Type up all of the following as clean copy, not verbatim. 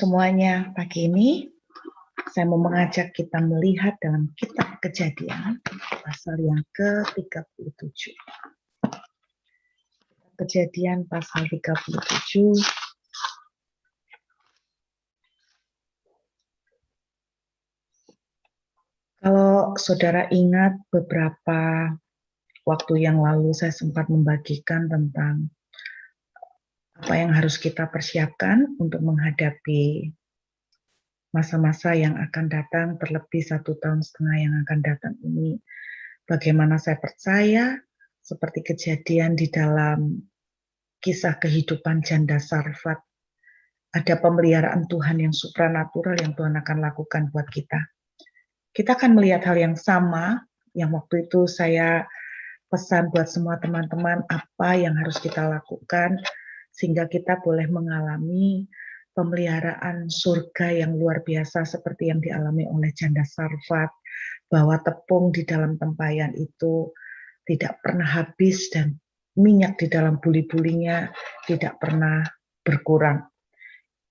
semuanya, pagi ini saya mau mengajak kita melihat dalam kitab Kejadian pasal yang ke-37. Kejadian pasal 37. Kalau saudara ingat beberapa waktu yang lalu saya sempat membagikan tentang apa yang harus kita persiapkan untuk menghadapi masa-masa yang akan datang, terlebih 1,5 tahun yang akan datang ini. Bagaimana saya percaya, seperti kejadian di dalam kisah kehidupan janda Sarfat, ada pemeliharaan Tuhan yang supranatural yang Tuhan akan lakukan buat kita. Kita akan melihat hal yang sama, yang waktu itu saya pesan buat semua teman-teman apa yang harus kita lakukan, sehingga kita boleh mengalami pemeliharaan surga yang luar biasa seperti yang dialami oleh janda Sarfat, bahwa tepung di dalam tempayan itu tidak pernah habis dan minyak di dalam buli-bulinya tidak pernah berkurang.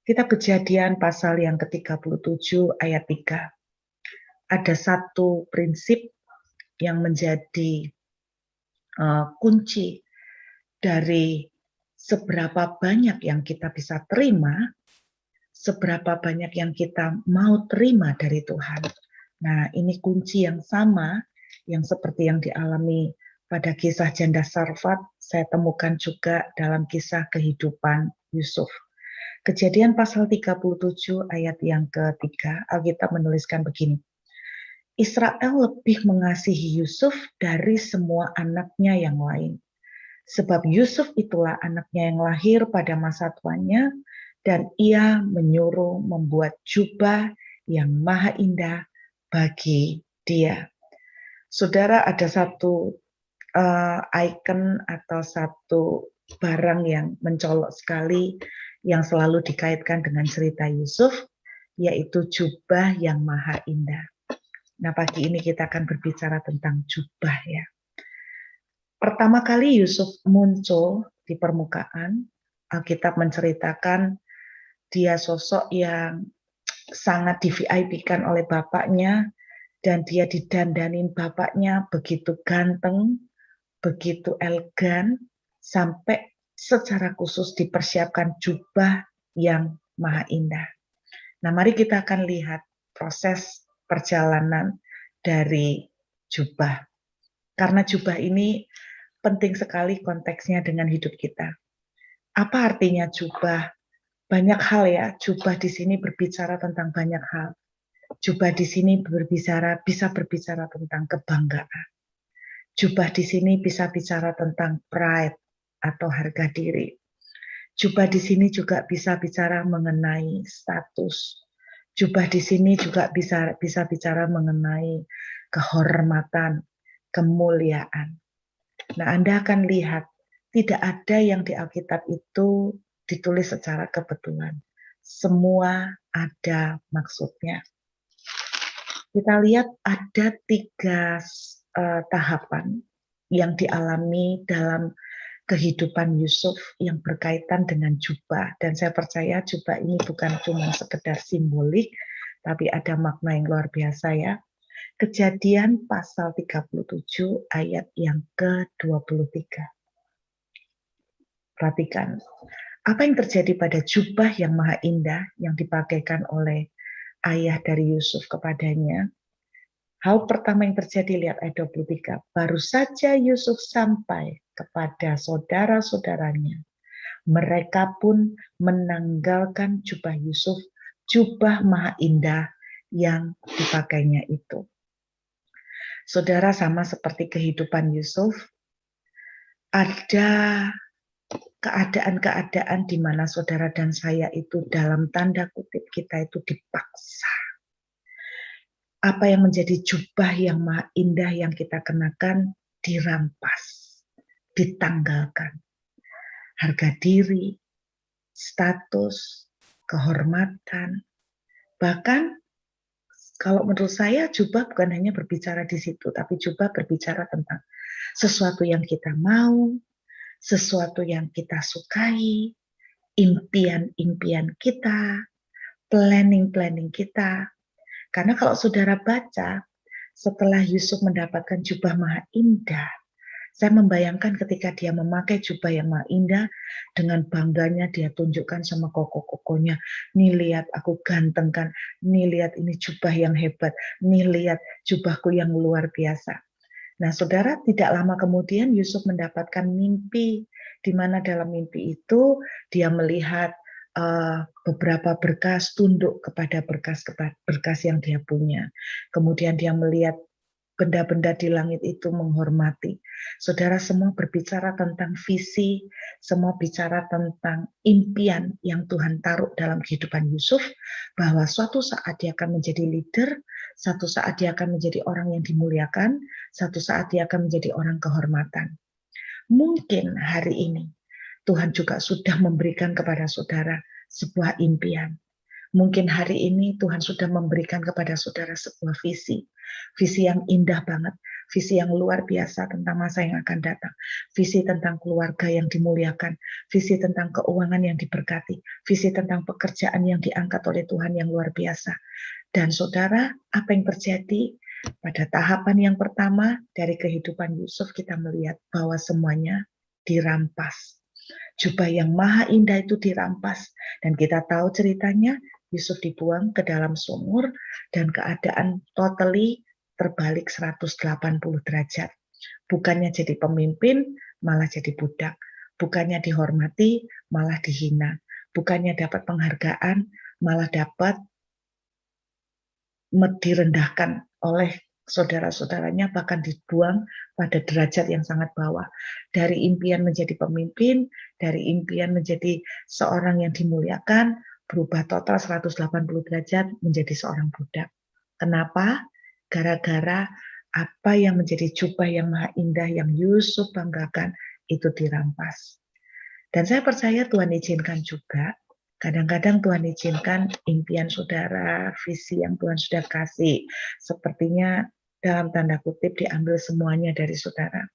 Kita Kejadian pasal yang ke-37 ayat 3. Ada satu prinsip yang menjadi kunci dari seberapa banyak yang kita bisa terima, seberapa banyak yang kita mau terima dari Tuhan. Nah, ini kunci yang sama yang seperti yang dialami pada kisah janda Sarfat, saya temukan juga dalam kisah kehidupan Yusuf. Kejadian pasal 37 ayat yang ketiga, Alkitab menuliskan begini. Israel lebih mengasihi Yusuf dari semua anaknya yang lain. Sebab Yusuf itulah anaknya yang lahir pada masa tuanya, dan ia menyuruh membuat jubah yang maha indah bagi dia. Saudara, ada satu icon atau satu barang yang mencolok sekali yang selalu dikaitkan dengan cerita Yusuf, yaitu jubah yang maha indah. Nah, pagi ini kita akan berbicara tentang jubah ya. Pertama kali Yusuf muncul di permukaan, Alkitab menceritakan dia sosok yang sangat di-VIP-kan oleh bapaknya, dan dia didandanin bapaknya begitu ganteng, begitu elegan, sampai secara khusus dipersiapkan jubah yang maha indah. Nah, mari kita akan lihat proses perjalanan dari jubah. Karena jubah ini penting sekali konteksnya dengan hidup kita. Apa artinya jubah? Banyak hal ya, jubah di sini berbicara tentang banyak hal. Jubah di sini bisa berbicara tentang kebanggaan. Jubah di sini bisa bicara tentang pride atau harga diri. Jubah di sini juga bisa bicara mengenai status. Jubah di sini juga bisa bicara mengenai kehormatan, kemuliaan. Nah, Anda akan lihat tidak ada yang di Alkitab itu ditulis secara kebetulan. Semua ada maksudnya. Kita lihat ada 3 tahapan yang dialami dalam kehidupan Yusuf yang berkaitan dengan jubah. Dan saya percaya jubah ini bukan cuma sekedar simbolik, tapi ada makna yang luar biasa ya. Kejadian pasal 37 ayat yang ke-23. Perhatikan, apa yang terjadi pada jubah yang maha indah yang dipakaikan oleh ayah dari Yusuf kepadanya. Hal pertama yang terjadi, lihat ayat 23. Baru saja Yusuf sampai kepada saudara-saudaranya, mereka pun menanggalkan jubah Yusuf, jubah maha indah yang dipakainya itu. Saudara, sama seperti kehidupan Yusuf, ada keadaan-keadaan di mana saudara dan saya itu dalam tanda kutip kita itu dipaksa. Apa yang menjadi jubah yang maha indah yang kita kenakan dirampas, ditanggalkan. Harga diri, status, kehormatan. Bahkan kalau menurut saya jubah bukan hanya berbicara di situ, tapi jubah berbicara tentang sesuatu yang kita mau, sesuatu yang kita sukai, impian-impian kita, planning kita. Karena kalau saudara baca, setelah Yusuf mendapatkan jubah maha indah, saya membayangkan ketika dia memakai jubah yang maha indah, dengan bangganya dia tunjukkan sama koko-kokonya, nih lihat aku ganteng kan, nih lihat ini jubah yang hebat, nih lihat jubahku yang luar biasa. Nah, saudara, tidak lama kemudian Yusuf mendapatkan mimpi, di mana dalam mimpi itu dia melihat beberapa berkas tunduk kepada berkas yang dia punya. Kemudian dia melihat benda-benda di langit itu menghormati. Saudara, semua berbicara tentang visi, semua bicara tentang impian yang Tuhan taruh dalam kehidupan Yusuf, bahwa suatu saat dia akan menjadi leader, satu saat dia akan menjadi orang yang dimuliakan, satu saat dia akan menjadi orang kehormatan. Mungkin hari ini Tuhan juga sudah memberikan kepada saudara sebuah impian. Mungkin hari ini Tuhan sudah memberikan kepada saudara sebuah visi. Visi yang indah banget. Visi yang luar biasa tentang masa yang akan datang. Visi tentang keluarga yang dimuliakan. Visi tentang keuangan yang diberkati. Visi tentang pekerjaan yang diangkat oleh Tuhan yang luar biasa. Dan saudara, apa yang terjadi? Pada tahapan yang pertama dari kehidupan Yusuf, kita melihat bahwa semuanya dirampas. Jubah yang maha indah itu dirampas. Dan kita tahu ceritanya, Yusuf dibuang ke dalam sumur dan keadaan totally terbalik 180 derajat. Bukannya jadi pemimpin, malah jadi budak. Bukannya dihormati, malah dihina. Bukannya dapat penghargaan, malah dapat direndahkan oleh saudara-saudaranya, bahkan dibuang pada derajat yang sangat bawah. Dari impian menjadi pemimpin, dari impian menjadi seorang yang dimuliakan, berubah total 180 derajat menjadi seorang budak. Kenapa? Gara-gara apa yang menjadi jubah yang maha indah yang Yusuf banggakan itu dirampas. Dan saya percaya Tuhan izinkan juga, kadang-kadang Tuhan izinkan impian saudara, visi yang Tuhan sudah kasih, sepertinya dalam tanda kutip diambil semuanya dari saudara.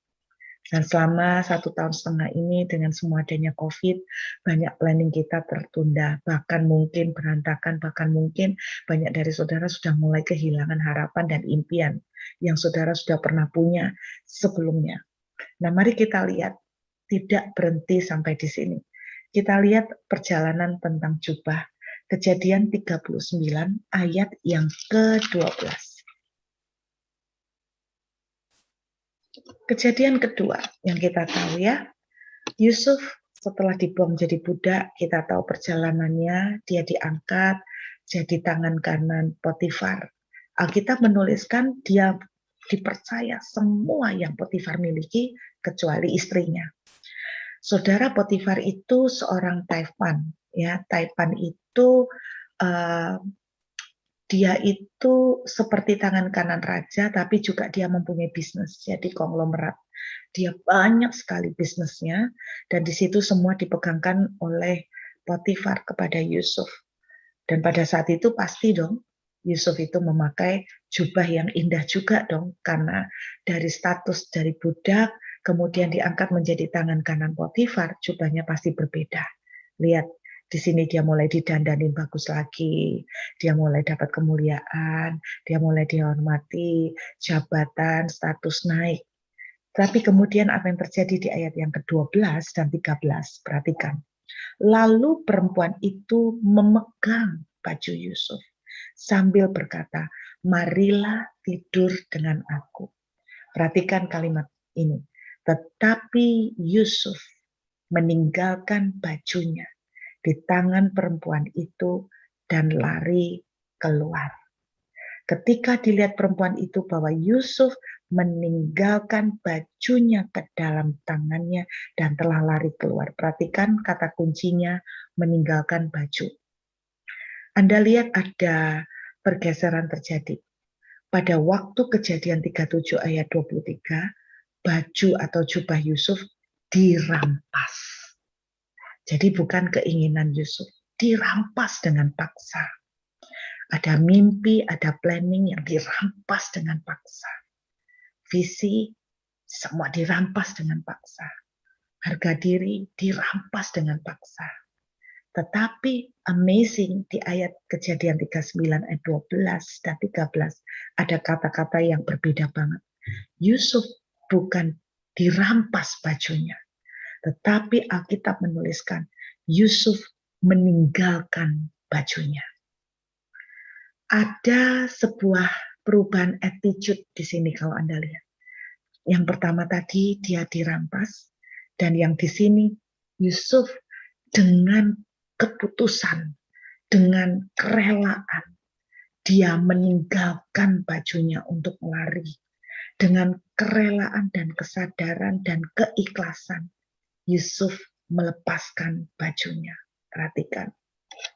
Dan selama 1,5 tahun ini dengan semua adanya COVID, banyak planning kita tertunda, bahkan mungkin berantakan, bahkan mungkin banyak dari saudara sudah mulai kehilangan harapan dan impian yang saudara sudah pernah punya sebelumnya. Nah, mari kita lihat, tidak berhenti sampai di sini. Kita lihat perjalanan tentang jubah, Kejadian 39 ayat yang ke-12. Kejadian kedua yang kita tahu ya, Yusuf setelah dibuang jadi budak, kita tahu perjalanannya, dia diangkat jadi tangan kanan Potifar. Alkitab menuliskan dia dipercaya semua yang Potifar miliki kecuali istrinya. Saudara, Potifar itu seorang taipan, ya. Taipan itu dia itu seperti tangan kanan raja, tapi juga dia mempunyai bisnis, jadi konglomerat. Dia banyak sekali bisnisnya, dan di situ semua dipegangkan oleh Potifar kepada Yusuf. Dan pada saat itu pasti dong, Yusuf itu memakai jubah yang indah juga dong, karena dari status dari budak, kemudian diangkat menjadi tangan kanan Potifar, jubahnya pasti berbeda. Lihat, di sini dia mulai didandanin bagus lagi, dia mulai dapat kemuliaan, dia mulai dihormati, jabatan, status naik. Tapi kemudian apa yang terjadi di ayat yang ke-12 dan 13, perhatikan. Lalu perempuan itu memegang baju Yusuf sambil berkata, marilah tidur dengan aku. Perhatikan kalimat ini. Tetapi Yusuf meninggalkan bajunya di tangan perempuan itu dan lari keluar. Ketika dilihat perempuan itu bahwa Yusuf meninggalkan bajunya ke dalam tangannya dan telah lari keluar. Perhatikan kata kuncinya, meninggalkan baju. Anda lihat ada pergeseran terjadi. Pada waktu Kejadian 37 ayat 23, baju atau jubah Yusuf dirampas. Jadi bukan keinginan Yusuf, dirampas dengan paksa. Ada mimpi, ada planning yang dirampas dengan paksa. Visi, semua dirampas dengan paksa. Harga diri dirampas dengan paksa. Tetapi amazing di ayat Kejadian 39 ayat 12 dan 13 ada kata-kata yang berbeda banget. Yusuf bukan dirampas bajunya, tetapi Alkitab menuliskan Yusuf meninggalkan bajunya. Ada sebuah perubahan attitude di sini kalau Anda lihat. Yang pertama tadi dia dirampas, dan yang di sini Yusuf dengan keputusan, dengan kerelaan, dia meninggalkan bajunya untuk lari. Dengan kerelaan dan kesadaran dan keikhlasan, Yusuf melepaskan bajunya. Perhatikan,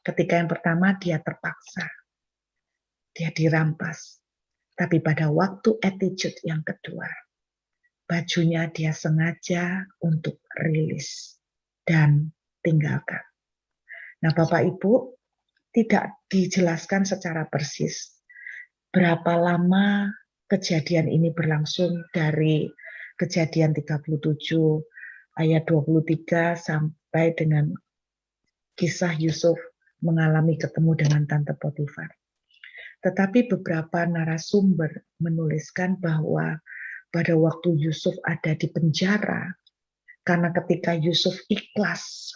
ketika yang pertama dia terpaksa, dia dirampas. Tapi pada waktu attitude yang kedua, bajunya dia sengaja untuk rilis dan tinggalkan. Nah, Bapak Ibu, tidak dijelaskan secara persis berapa lama kejadian ini berlangsung dari Kejadian 37 ayat 23 sampai dengan kisah Yusuf mengalami ketemu dengan Tante Potifar. Tetapi beberapa narasumber menuliskan bahwa pada waktu Yusuf ada di penjara, karena ketika Yusuf ikhlas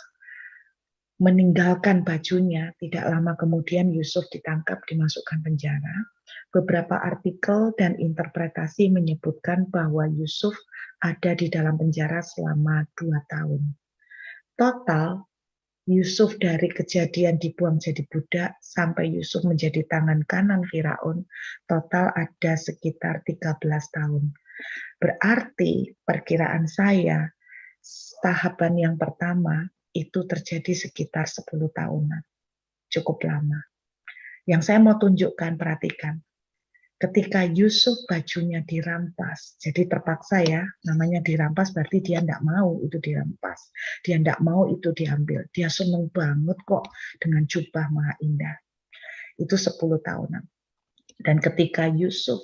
meninggalkan bajunya, tidak lama kemudian Yusuf ditangkap, dimasukkan penjara. Beberapa artikel dan interpretasi menyebutkan bahwa Yusuf ada di dalam penjara selama 2 tahun. Total, Yusuf dari kejadian dibuang jadi budak sampai Yusuf menjadi tangan kanan Firaun, total ada sekitar 13 tahun. Berarti perkiraan saya, tahapan yang pertama itu terjadi sekitar 10 tahunan. Cukup lama. Yang saya mau tunjukkan, perhatikan. Ketika Yusuf bajunya dirampas, jadi terpaksa ya, namanya dirampas berarti dia tidak mau itu dirampas. Dia tidak mau itu diambil. Dia senang banget kok dengan jubah maha indah. Itu 10 tahunan. Dan ketika Yusuf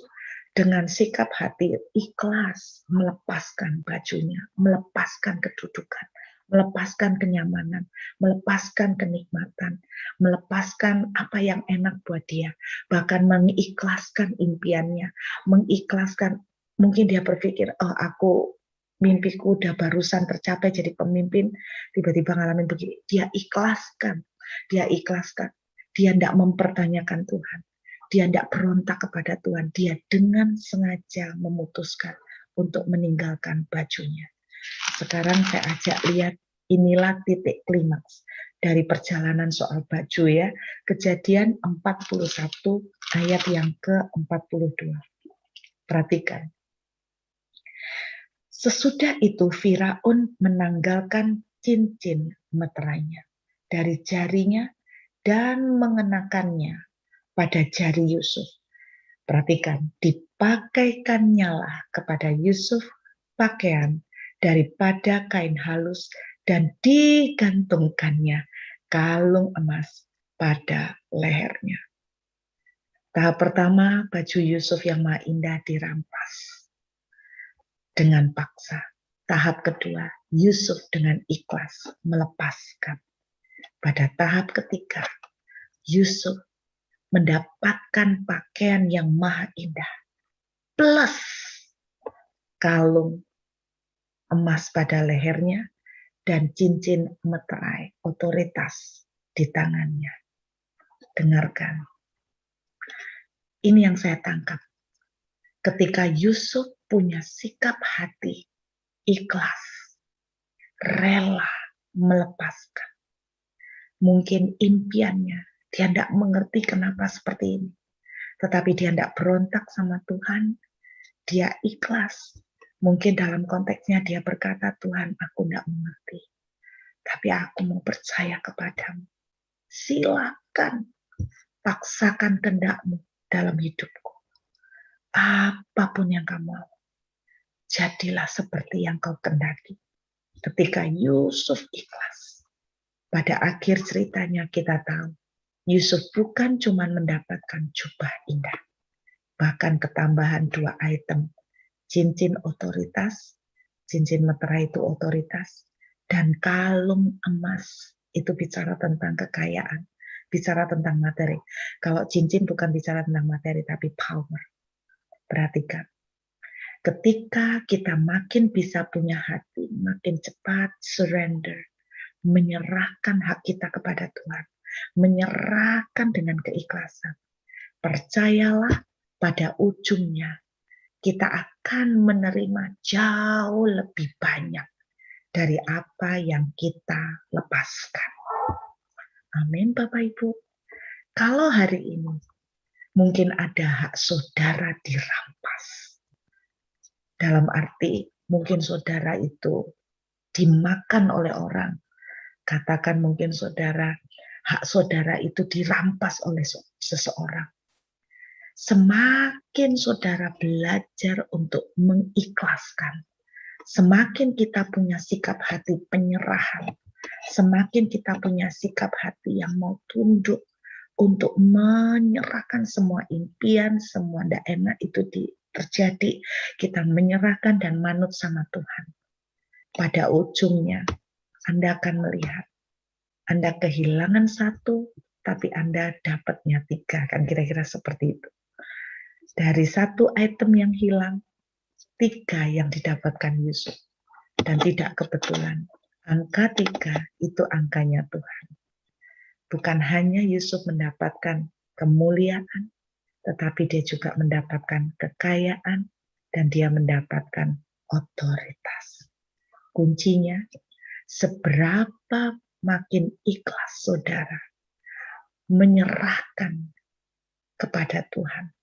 dengan sikap hati ikhlas melepaskan bajunya, melepaskan kedudukan, melepaskan kenyamanan, melepaskan kenikmatan, melepaskan apa yang enak buat dia, bahkan mengikhlaskan impiannya, mengikhlaskan, mungkin dia berpikir, oh aku mimpiku udah barusan tercapai jadi pemimpin, tiba-tiba ngalamin begini, dia ikhlaskan, dia tidak mempertanyakan Tuhan. Dia tidak berontak kepada Tuhan. Dia dengan sengaja memutuskan untuk meninggalkan bajunya. Sekarang saya ajak lihat, inilah titik klimaks dari perjalanan soal baju ya. Kejadian 41 ayat yang ke-42. Perhatikan. Sesudah itu Firaun menanggalkan cincin meterainya dari jarinya dan mengenakannya pada jari Yusuf. Perhatikan, dipakaikannya lah kepada Yusuf pakaian daripada kain halus dan digantungkannya kalung emas pada lehernya. Tahap pertama, baju Yusuf yang maha indah dirampas dengan paksa. Tahap kedua, Yusuf dengan ikhlas melepaskan. Pada tahap ketiga, Yusuf mendapatkan pakaian yang maha indah plus kalung emas pada lehernya dan cincin meterai otoritas di tangannya. Dengarkan. Ini yang saya tangkap. Ketika Yusuf punya sikap hati ikhlas, rela melepaskan. Mungkin impiannya, dia tidak mengerti kenapa seperti ini. Tetapi dia tidak berontak sama Tuhan. Dia ikhlas. Mungkin dalam konteksnya dia berkata, Tuhan aku tidak mengerti. Tapi aku mau percaya kepadamu. Silakan paksakan kehendakmu dalam hidupku. Apapun yang kamu mau. Jadilah seperti yang kau kehendaki. Ketika Yusuf ikhlas. Pada akhir ceritanya kita tahu. Yusuf bukan cuma mendapatkan jubah indah, bahkan ketambahan 2 item, cincin otoritas, cincin meterai itu otoritas, dan kalung emas itu bicara tentang kekayaan, bicara tentang materi. Kalau cincin bukan bicara tentang materi, tapi power. Perhatikan, ketika kita makin bisa punya hati, makin cepat surrender, menyerahkan hak kita kepada Tuhan, menyerahkan dengan keikhlasan. Percayalah, pada ujungnya kita akan menerima jauh lebih banyak dari apa yang kita lepaskan. Amin, Bapak Ibu. Kalau hari ini mungkin ada hak saudara dirampas, dalam arti mungkin saudara itu dimakan oleh orang. Katakan mungkin hak saudara itu dirampas oleh seseorang. Semakin saudara belajar untuk mengikhlaskan, semakin kita punya sikap hati penyerahan, semakin kita punya sikap hati yang mau tunduk untuk menyerahkan semua impian, semua tidak enak itu terjadi, kita menyerahkan dan manut sama Tuhan. Pada ujungnya, Anda akan melihat, Anda kehilangan satu, tapi Anda dapatnya 3, kan kira-kira seperti itu. Dari satu item yang hilang, 3 yang didapatkan Yusuf. Dan tidak kebetulan, angka 3 itu angkanya Tuhan. Bukan hanya Yusuf mendapatkan kemuliaan, tetapi dia juga mendapatkan kekayaan dan dia mendapatkan otoritas. Kuncinya, seberapa makin ikhlas saudara menyerahkan kepada Tuhan,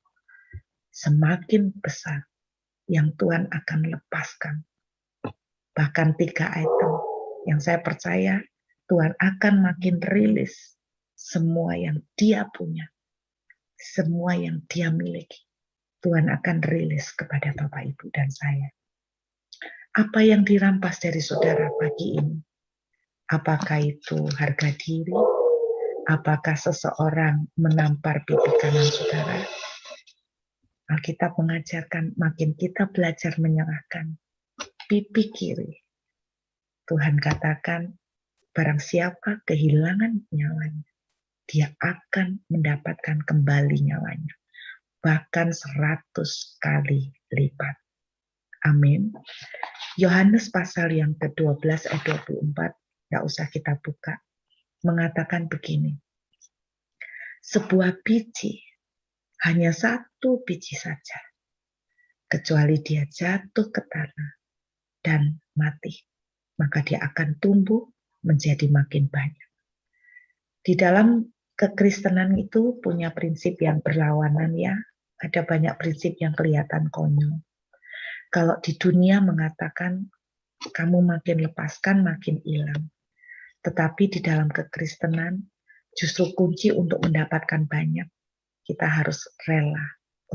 semakin besar yang Tuhan akan lepaskan. Bahkan 3 item yang saya percaya Tuhan akan makin rilis semua yang dia punya, semua yang dia miliki. Tuhan akan rilis kepada Bapak, Ibu, dan saya. Apa yang dirampas dari saudara pagi ini? Apakah itu harga diri? Apakah seseorang menampar pipi kanan saudara? Alkitab mengajarkan makin kita belajar menyerahkan pipi kiri. Tuhan katakan, barang siapa kehilangan nyawanya, dia akan mendapatkan kembali nyawanya. Bahkan 100 kali lipat. Amin. Yohanes pasal yang ke-12 ayat 24, tidak usah kita buka, mengatakan begini. Sebuah biji, hanya 1 biji saja, kecuali dia jatuh ke tanah dan mati, maka dia akan tumbuh menjadi makin banyak. Di dalam kekristenan itu punya prinsip yang berlawanan ya, ada banyak prinsip yang kelihatan konyol. Kalau di dunia mengatakan kamu makin lepaskan makin hilang. Tetapi di dalam kekristenan justru kunci untuk mendapatkan banyak, kita harus rela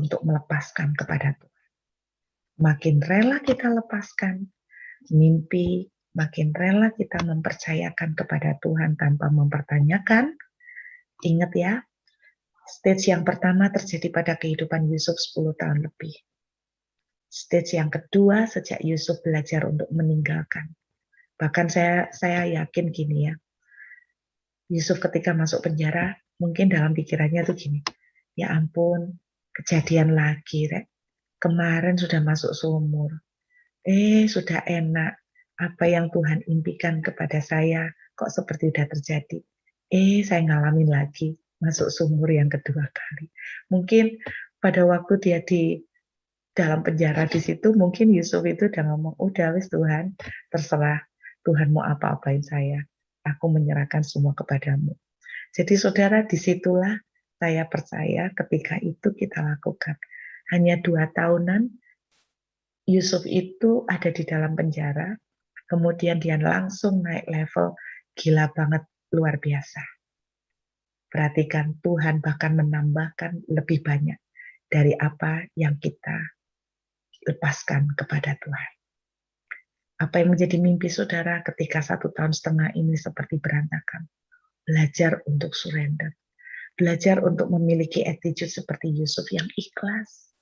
untuk melepaskan kepada Tuhan. Makin rela kita lepaskan mimpi, makin rela kita mempercayakan kepada Tuhan tanpa mempertanyakan. Ingat ya, stage yang pertama terjadi pada kehidupan Yusuf 10 tahun lebih. Stage yang kedua sejak Yusuf belajar untuk meninggalkan. Bahkan saya yakin gini ya, Yusuf ketika masuk penjara, mungkin dalam pikirannya tuh gini, ya ampun, kejadian lagi, Rek. Kemarin sudah masuk sumur, sudah enak, apa yang Tuhan impikan kepada saya, kok seperti udah terjadi. Saya ngalamin lagi, masuk sumur yang kedua kali. Mungkin pada waktu dia di dalam penjara di situ, mungkin Yusuf itu udah ngomong, udah wis Tuhan, terserah, Tuhan mau apa-apain saya, aku menyerahkan semua kepadamu. Jadi saudara, disitulah saya percaya ketika itu kita lakukan. Hanya 2 tahunan, Yusuf itu ada di dalam penjara, kemudian dia langsung naik level, gila banget, luar biasa. Perhatikan, Tuhan bahkan menambahkan lebih banyak dari apa yang kita lepaskan kepada Tuhan. Apa yang menjadi mimpi saudara ketika 1,5 tahun ini seperti berantakan? Belajar untuk surrender. Belajar untuk memiliki attitude seperti Yusuf yang ikhlas.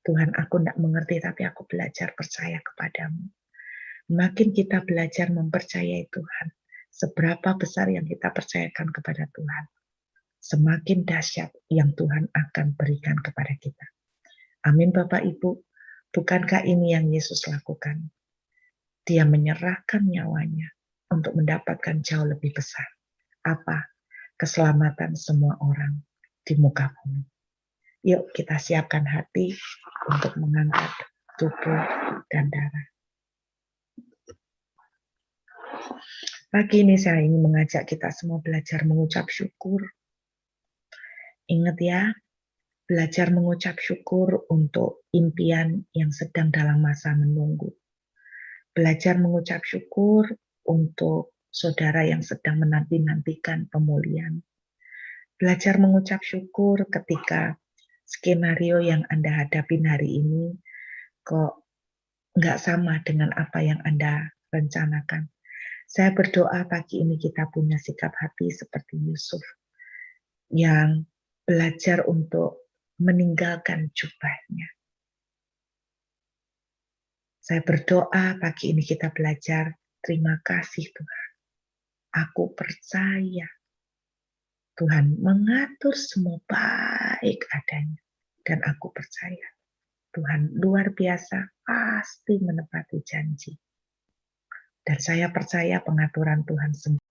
Tuhan, aku tidak mengerti, tapi aku belajar percaya kepadamu. Makin kita belajar mempercayai Tuhan, seberapa besar yang kita percayakan kepada Tuhan, semakin dahsyat yang Tuhan akan berikan kepada kita. Amin Bapak Ibu, bukankah ini yang Yesus lakukan? Dia menyerahkan nyawanya untuk mendapatkan jauh lebih besar. Apa? Keselamatan semua orang di muka bumi. Yuk kita siapkan hati untuk mengangkat tubuh dan darah. Pagi ini saya ingin mengajak kita semua belajar mengucap syukur. Ingat ya, belajar mengucap syukur untuk impian yang sedang dalam masa menunggu. Belajar mengucap syukur untuk saudara yang sedang menanti-nantikan pemulihan. Belajar mengucap syukur ketika skenario yang Anda hadapin hari ini kok nggak sama dengan apa yang Anda rencanakan. Saya berdoa pagi ini kita punya sikap hati seperti Yusuf yang belajar untuk meninggalkan jubahnya. Saya berdoa pagi ini kita belajar, terima kasih Tuhan. Aku percaya Tuhan mengatur semua baik adanya. Dan aku percaya Tuhan luar biasa pasti menepati janji. Dan saya percaya pengaturan Tuhan semua.